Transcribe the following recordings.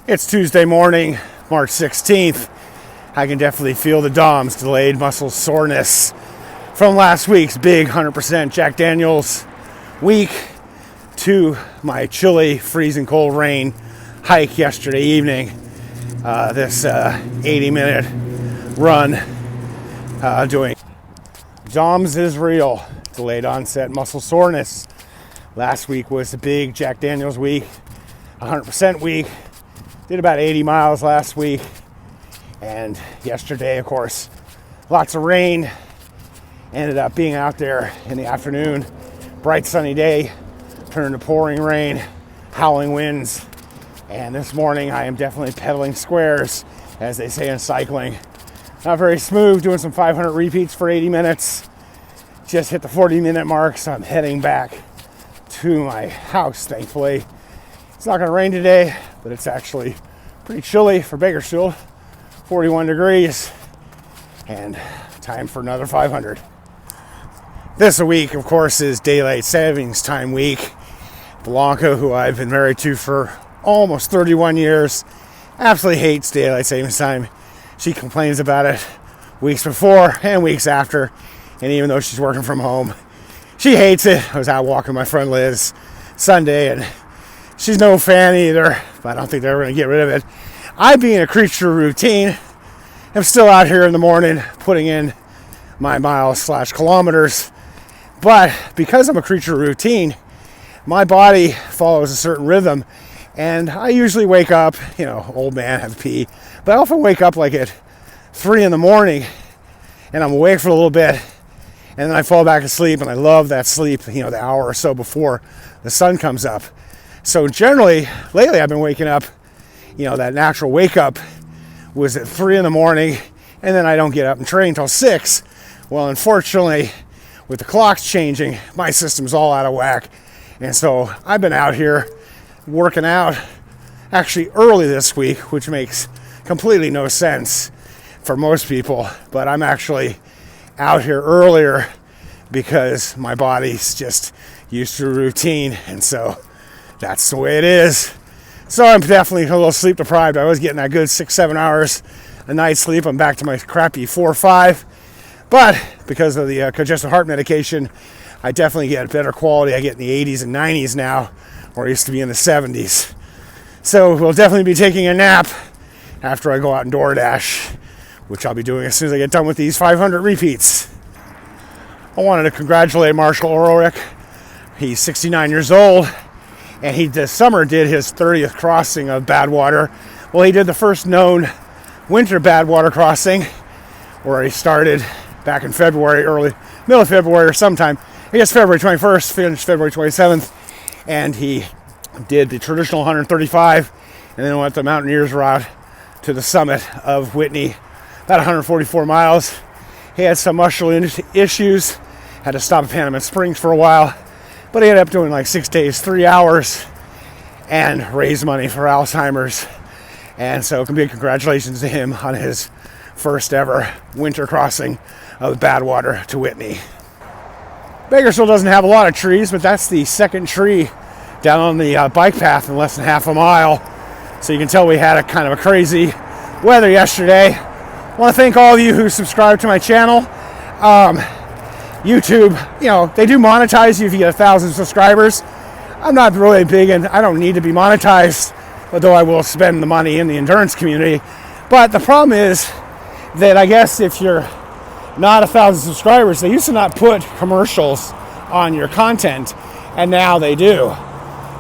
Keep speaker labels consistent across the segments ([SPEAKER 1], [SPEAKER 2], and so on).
[SPEAKER 1] It's Tuesday morning, March 16th. I can definitely feel the DOMS, delayed muscle soreness, from last week's big 100% Jack Daniels week to my chilly, freezing cold rain hike yesterday evening. This 80-minute run doing DOMS is real, delayed onset muscle soreness. Last week was the big Jack Daniels week, 100% week. Did about 80 miles last week, and yesterday, of course, lots of rain. Ended up being out there in the afternoon, bright sunny day, turned to pouring rain, howling winds, and this morning I am definitely pedaling squares, as they say in cycling. Not very smooth, doing some 500 repeats for 80 minutes. Just hit the 40-minute mark, so I'm heading back to my house, thankfully. It's not going to rain today, but it's actually pretty chilly for Bakersfield, 41 degrees, and time for another 500. This week, of course, is daylight savings time week. Blanca, who I've been married to for almost 31 years, absolutely hates daylight savings time. She complains about it weeks before and weeks after, and even though she's working from home, she hates it. I was out walking with my friend Liz Sunday, and she's no fan either, but I don't think they're ever going to get rid of it. I, being a creature of routine, am still out here in the morning putting in my miles/kilometers. But because I'm a creature of routine, my body follows a certain rhythm. And I usually wake up, old man, have to pee. But I often wake up like at 3 in the morning, and I'm awake for a little bit. And then I fall back asleep, and I love that sleep, the hour or so before the sun comes up. So generally, lately I've been waking up, that natural wake up was at 3 in the morning, and then I don't get up and train until 6. Well, unfortunately, with the clocks changing, my system's all out of whack. And so I've been out here working out actually early this week, which makes completely no sense for most people. But I'm actually out here earlier because my body's just used to a routine, and so that's the way it is. So I'm definitely a little sleep deprived. I was getting that good 6-7 hours a night sleep. I'm back to my crappy 4 or 5. But because of the congestive heart medication, I definitely get better quality. I get in the 80s and 90s now, where I used to be in the 70s. So we'll definitely be taking a nap after I go out and DoorDash, which I'll be doing as soon as I get done with these 500 repeats. I wanted to congratulate Marshall Ulrich. He's 69 years old. And he this summer did his 30th crossing of Badwater. Well, he did the first known WINTER Badwater crossing, where he started back in February, middle of February or sometime. I guess February 21st, finished February 27th. And he did the traditional 135, and then went the Mountaineer's route to the summit of Whitney, about 144 miles. He had some muscle issues, had to stop at Panamint Springs for a while. But he ended up doing like 6 days, 3 hours, and raised money for Alzheimer's. And so big congratulations to him on his first ever winter crossing of Badwater to Whitney. Bakersfield doesn't have a lot of trees, but that's the second tree down on the bike path in less than half a mile. So you can tell we had a kind of a crazy weather yesterday. I want to thank all of you who subscribe to my channel. YouTube, they do monetize you if you get 1,000 subscribers. I'm not really big, and I don't need to be monetized, although I will spend the money in the endurance community. But the problem is that I guess if you're not 1,000 subscribers, they used to not put commercials on your content, and now they do.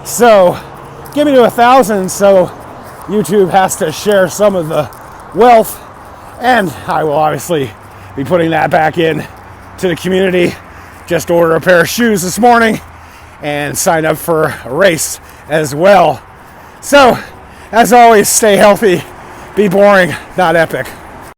[SPEAKER 1] So get me to 1,000, so YouTube has to share some of the wealth, and I will obviously be putting that back in to the community. Just ordered a pair of shoes this morning and signed up for a race as well. So, as always, stay healthy, be boring, not epic.